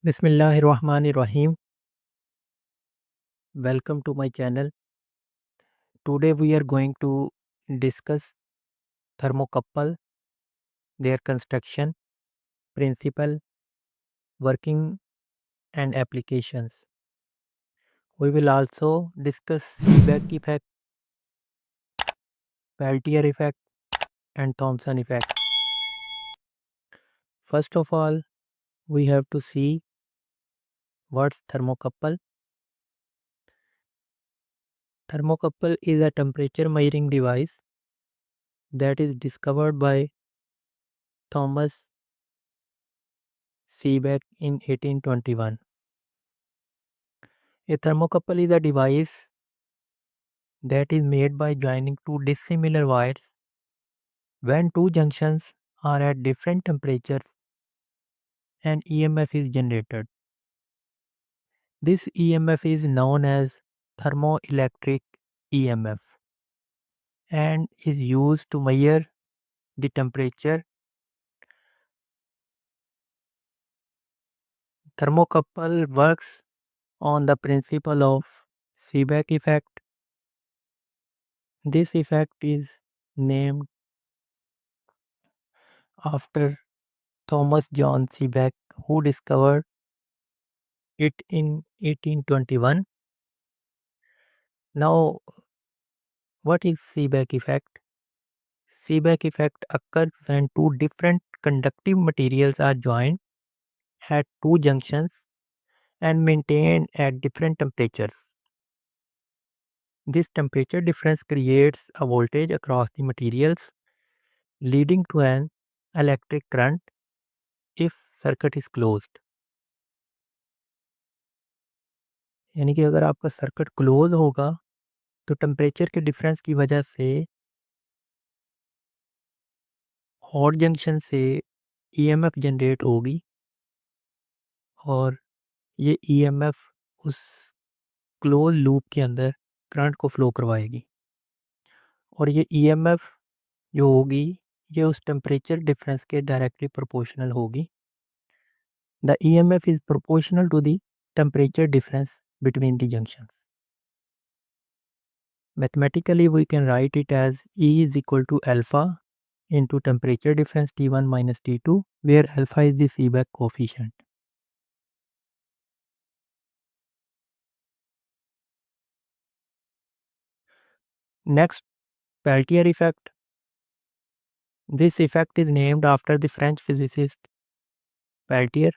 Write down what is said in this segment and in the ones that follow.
Bismillahirrahmanirrahim. Welcome to my channel. Today we are going to discuss thermocouple, their construction, principle, working and applications. We will also discuss Seebeck effect, Peltier effect and Thomson effect. First of all, we have to see what's thermocouple. Thermocouple is a temperature measuring device that is discovered by Thomas Seebeck in 1821. A thermocouple is a device that is made by joining two dissimilar wires when two junctions are at different temperatures and EMF is generated. This EMF is known as thermoelectric EMF and is used to measure the temperature. Thermocouple works on the principle of Seebeck effect. This effect is named after Thomas John Seebeck, who discovered it in 1821. Now, what is Seebeck effect? Seebeck effect occurs when two different conductive materials are joined at two junctions and maintained at different temperatures. This temperature difference creates a voltage across the materials, leading to an electric current if circuit is closed. यानी कि अगर आपका circuit close होगा तो temperature के difference की वजह से हॉट जंक्शन से ईएमएफ जनरेट होगी और ये ईएमएफ उस क्लोज लूप के अंदर करंट को फ्लो करवाएगी और ये ईएमएफ जो होगी ये उस टेम्परेचर डिफरेंस के डायरेक्टली प्रोपोर्शनल होगी. The EMF is proportional to the temperature difference between the junctions. Mathematically we can write it as E is equal to alpha into temperature difference T1 minus T2, where alpha is the Seebeck coefficient. Next, Peltier effect. This effect is named after the French physicist Peltier,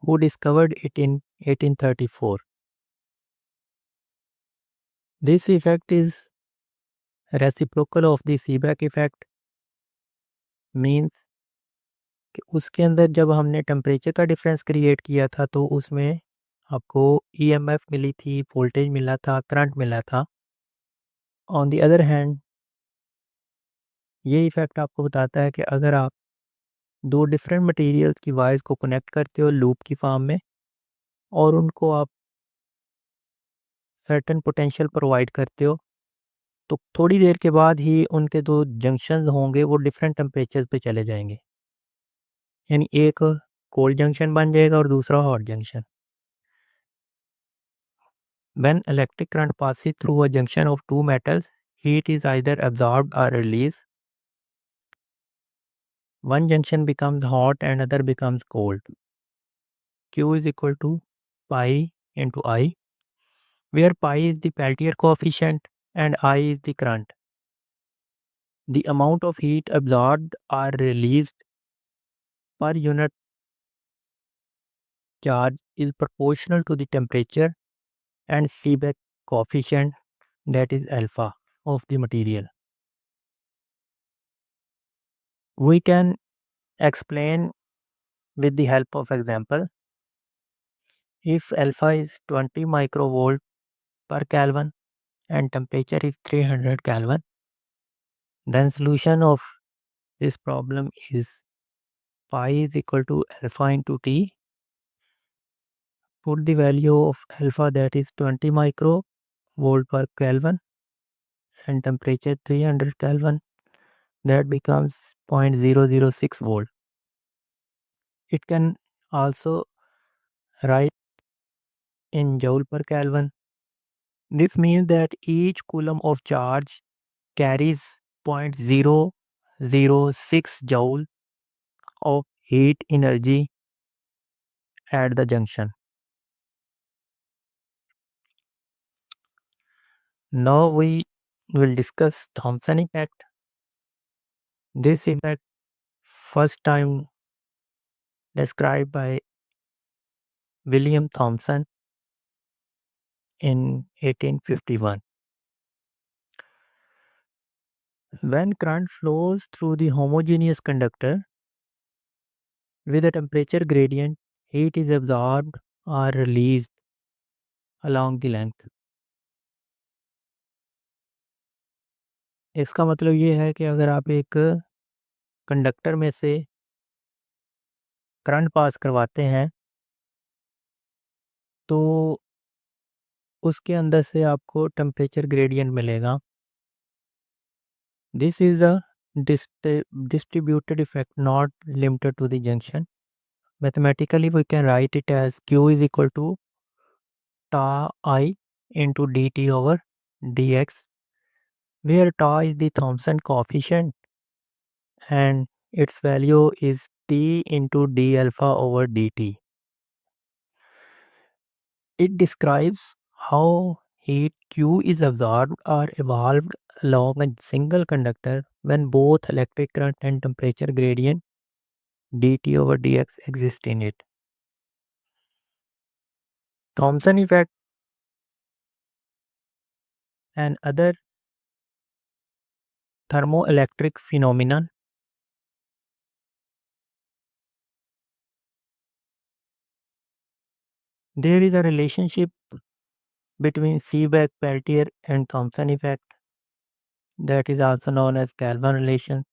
who discovered it in 1834. This effect is reciprocal of the Seebeck effect, means कि उसके अंदर जब हमने temperature का difference create किया था तो उसमें आपको ईएमएफ मिली थी, वोल्टेज मिला था, करंट मिला था. ऑन द अदर हैंड ये इफ़ेक्ट आपको बताता है कि अगर आप दो डिफरेंट मटेरियल्स की वायर्स को कनेक्ट करते हो लूप की फॉर्म में और उनको आप सर्टेन पोटेंशियल प्रोवाइड करते हो तो थोड़ी देर के बाद ही उनके दो जंक्शंस होंगे वो डिफरेंट टेम्परेचर्स पे चले जाएंगे. यानी एक कोल्ड जंक्शन बन जाएगा और दूसरा hot junction. When electric current passes through a junction of two metals, heat is either absorbed or released. One junction becomes hot and other becomes cold. Q is equal to pi into I, where pi is the Peltier coefficient and I is the current. The amount of heat absorbed or released per unit charge is proportional to the temperature and Seebeck coefficient, that is alpha, of the material. We can explain with the help of example. If alpha is 20 microvolt per Kelvin and temperature is 300 Kelvin, then solution of this problem is pi is equal to alpha into T. Put the value of alpha, that is 20 microvolt per Kelvin and temperature 300 Kelvin, that becomes 0.006 volt. It can also right, in joule per Kelvin. This means that each coulomb of charge carries 0.006 joule of heat energy at the junction. Now we will discuss Thomson effect. This effect first time described by William Thomson in 1851. When current flows through the homogeneous conductor with a temperature gradient, heat is absorbed or released along the length. इसका मतलब ये है कि अगर आप एक conductor में से करंट पास करवाते हैं तो उसके अंदर से आपको टेम्परेचर ग्रेडियंट मिलेगा. This is a distributed effect not limited to the junction. Mathematically we can write it as Q is equal to tau I into dt over dx, where tau is the Thomson coefficient and its value is T into d alpha over dt. It describes how heat Q is absorbed or evolved along a single conductor when both electric current and temperature gradient dt over dx exist in it. Thomson effect and other thermoelectric phenomenon. There is a relationship between Seebeck, Peltier and Thomson effect that is also known as Kelvin relation.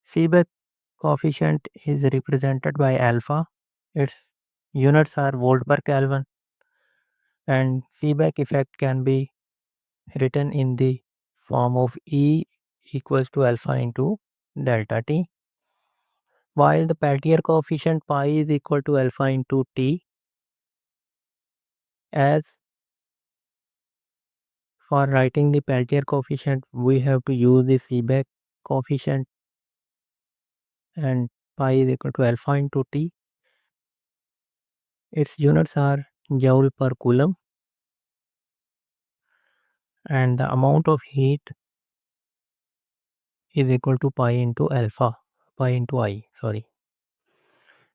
Seebeck coefficient is represented by alpha. Its units are volt per Kelvin, and Seebeck effect can be written in the form of E equals to alpha into delta T, while the Peltier coefficient pi is equal to alpha into T. As for writing the Peltier coefficient, we have to use the Seebeck coefficient, and pi is equal to alpha into T. Its units are joule per coulomb, and the amount of heat is equal to pi into I.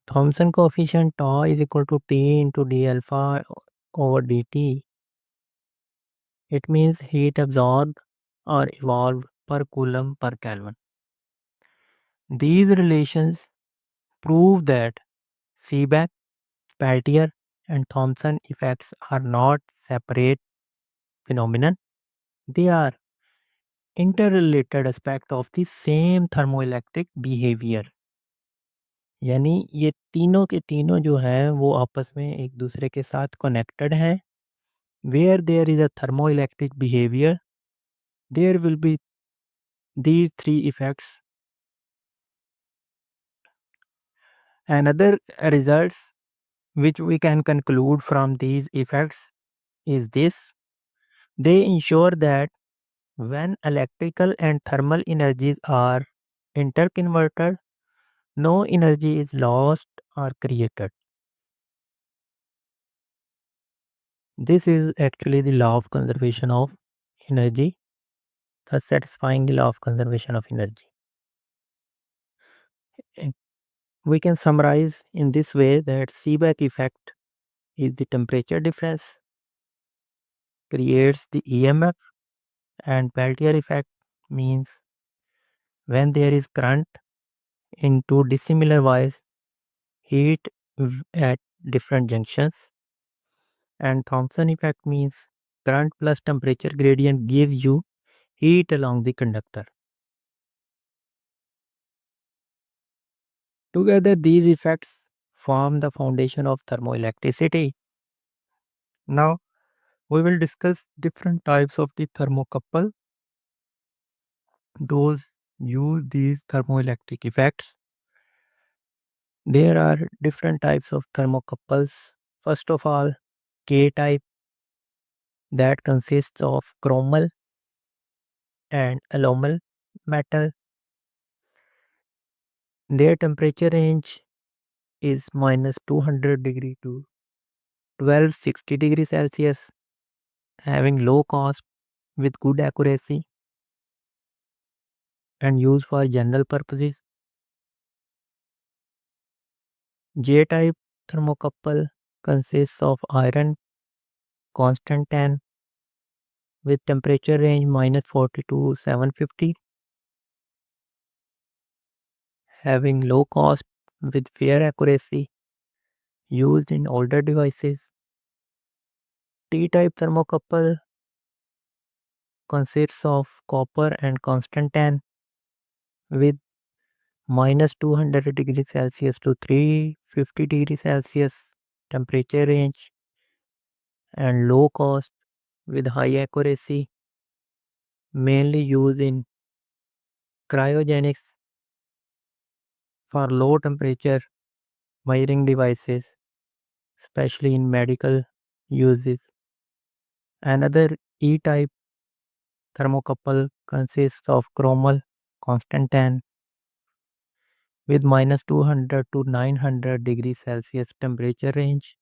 Thomson coefficient tau is equal to T into d alpha over dt. It means heat absorbed or evolved per coulomb per Kelvin. These relations prove that Seebeck, Peltier and Thomson effects are not separate phenomena. They are interrelated aspect of the same thermoelectric behavior. यानी ये तीनों के तीनों जो हैं वो आपस में एक दूसरे के साथ कनेक्टेड हैं. Where there is a thermoelectric behavior, there will be these three effects. Another results which we can conclude from these effects is this: they ensure that when electrical and thermal energies are interconverted, no energy is lost or created. This is actually the law of conservation of energy, thus satisfying the law of conservation of energy. And we can summarize in this way that Seebeck effect is the temperature difference creates the EMF, and Peltier effect means when there is current in two dissimilar wires, heat at different junctions, and Thomson effect means current plus temperature gradient gives you heat along the conductor. Together these effects form the foundation of thermoelectricity. Now we will discuss different types of the thermocouple. Those use these thermoelectric effects. There are different types of thermocouples First of all, K type, that consists of chromal and aluminum metal. Their temperature range is minus 200 degree to 1260 degrees Celsius, having low cost with good accuracy and used for general purposes. J type thermocouple consists of iron constant 10 with temperature range minus 40 to 750, having low cost with fair accuracy, used in older devices. T type thermocouple consists of copper and constant 10 with minus 200 degrees Celsius to 350 degrees Celsius temperature range and low cost with high accuracy, mainly used in cryogenics for low temperature measuring devices, especially in medical uses. Another E-type thermocouple consists of chromal constant 10 with minus 200 to 900 degrees Celsius temperature range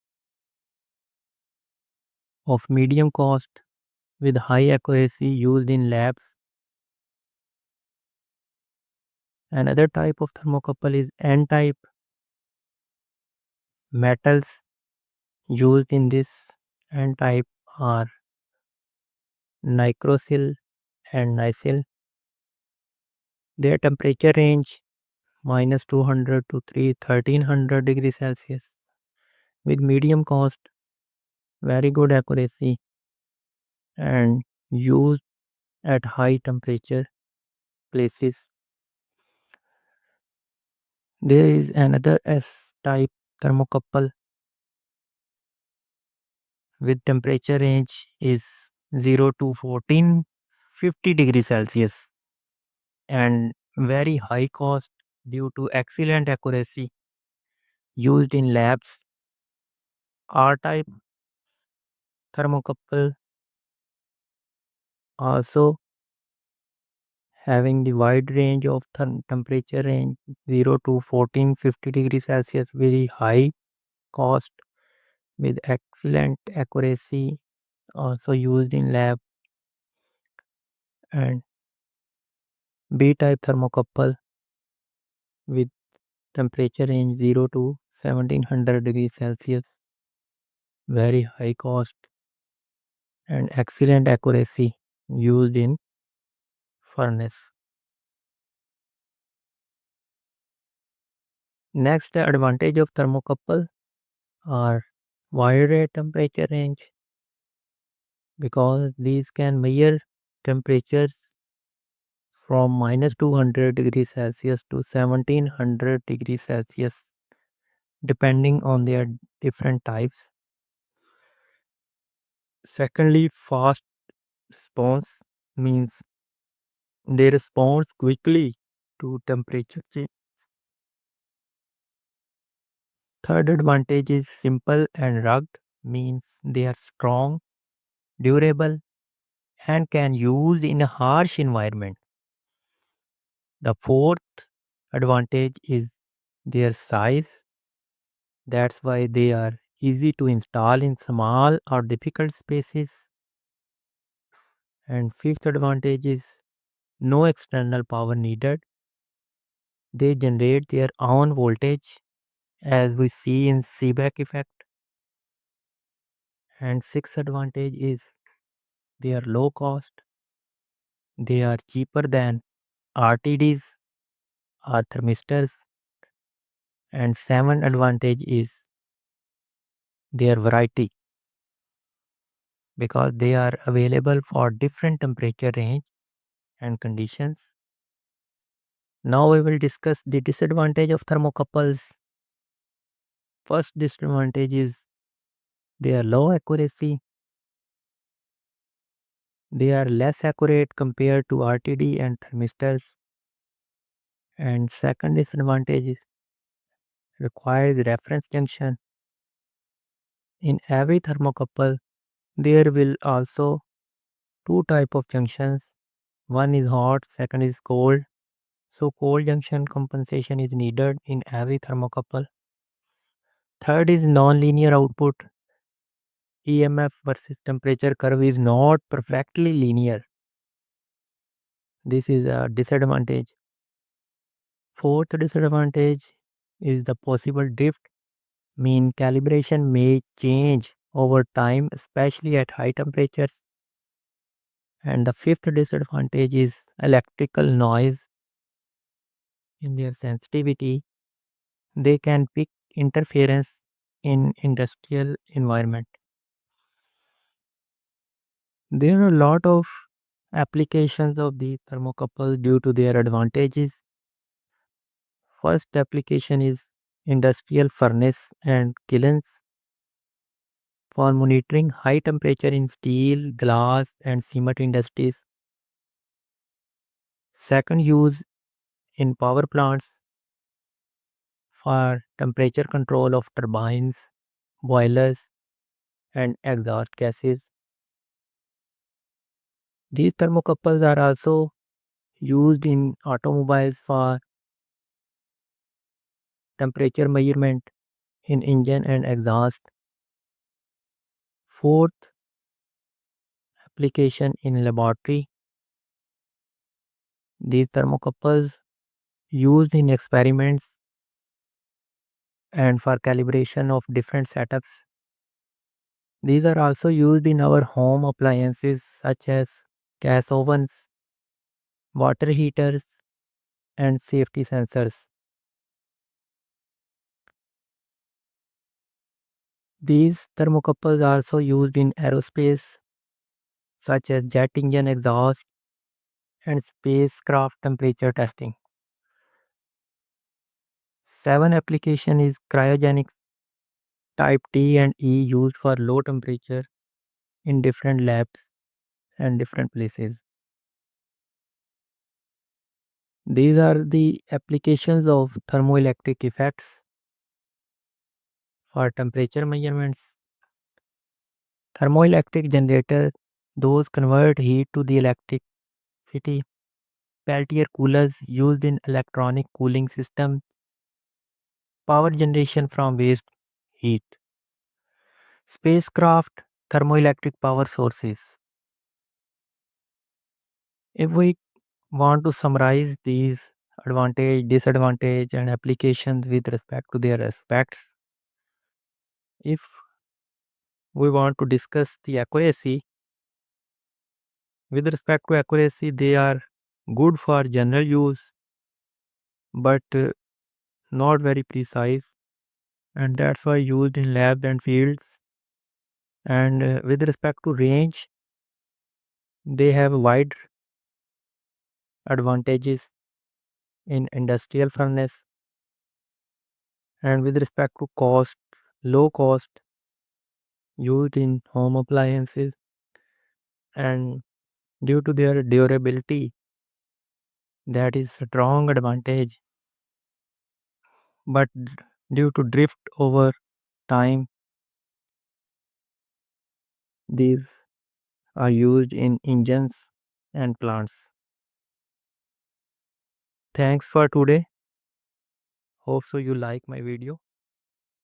of medium cost with high accuracy used in labs. Another type of thermocouple is N-type. Metals used in this N-type are nicrosyl and nicyl. Their temperature range minus 200 to 1300 degrees Celsius with medium cost, very good accuracy and used at high temperature places. There is another S-type thermocouple with temperature range is 0 to 1450 degrees Celsius and very high cost due to excellent accuracy used in labs. R-type thermocouple also having the wide range of temperature range 0 to 1450 degrees Celsius, very high cost with excellent accuracy, also used in lab. And B type thermocouple with temperature range 0 to 1700 degrees Celsius, very high cost and excellent accuracy used in furnace. Next, the advantage of thermocouple are wide temperature range because these can measure temperatures from minus 200 degrees Celsius to 1700 degrees Celsius depending on their different types. Secondly, fast response means they respond quickly to temperature change. Third advantage is simple and rugged means they are strong, durable and can use in a harsh environment. The fourth advantage is their size. That's why they are easy to install in small or difficult spaces. And fifth advantage is no external power needed. They generate their own voltage as we see in Seebeck effect. And sixth advantage is they are low cost. They are cheaper than RTDs or thermistors. And seventh advantage is their variety because they are available for different temperature range and conditions. Now we will discuss the disadvantage of thermocouples. First disadvantage is their low accuracy. They are less accurate compared to RTD and thermistors. And second disadvantage is requires reference junction. In every thermocouple, there will also two type of junctions. One is hot, second is cold. So cold junction compensation is needed in every thermocouple. Third is non-linear output. EMF versus temperature curve is not perfectly linear. This is a disadvantage. Fourth disadvantage is the possible drift. Mean calibration may change over time, especially at high temperatures. And the fifth disadvantage is electrical noise. In their sensitivity, they can pick interference in industrial environment. There are a lot of applications of the thermocouples due to their advantages. First application is industrial furnace and kilns for monitoring high temperature in steel, glass and cement industries. Second use in power plants for temperature control of turbines, boilers and exhaust gases. These thermocouples are also used in automobiles for temperature measurement in engine and exhaust. Fourth application in laboratory. These thermocouples used in experiments and for calibration of different setups. These are also used in our home appliances such as gas ovens, water heaters and safety sensors. These thermocouples are also used in aerospace such as jet engine exhaust and spacecraft temperature testing. Seven application is cryogenics type T and E used for low temperature in different labs and different places. These are the applications of thermoelectric effects for temperature measurements. Thermoelectric generator, those convert heat to the electricity. Peltier coolers used in electronic cooling systems. Power generation from waste heat. Spacecraft thermoelectric power sources. If we want to summarize these advantage, disadvantage and applications with respect to their aspects, if we want to discuss the accuracy, with respect to accuracy, they are good for general use but not very precise, and that's why used in labs and fields. And with respect to range, they have wide advantages in industrial furnace. And with respect to cost, low cost used in home appliances, and due to their durability, that is strong advantage. But due to drift over time, these are used in engines and plants. Thanks for today. Hope so you like my video.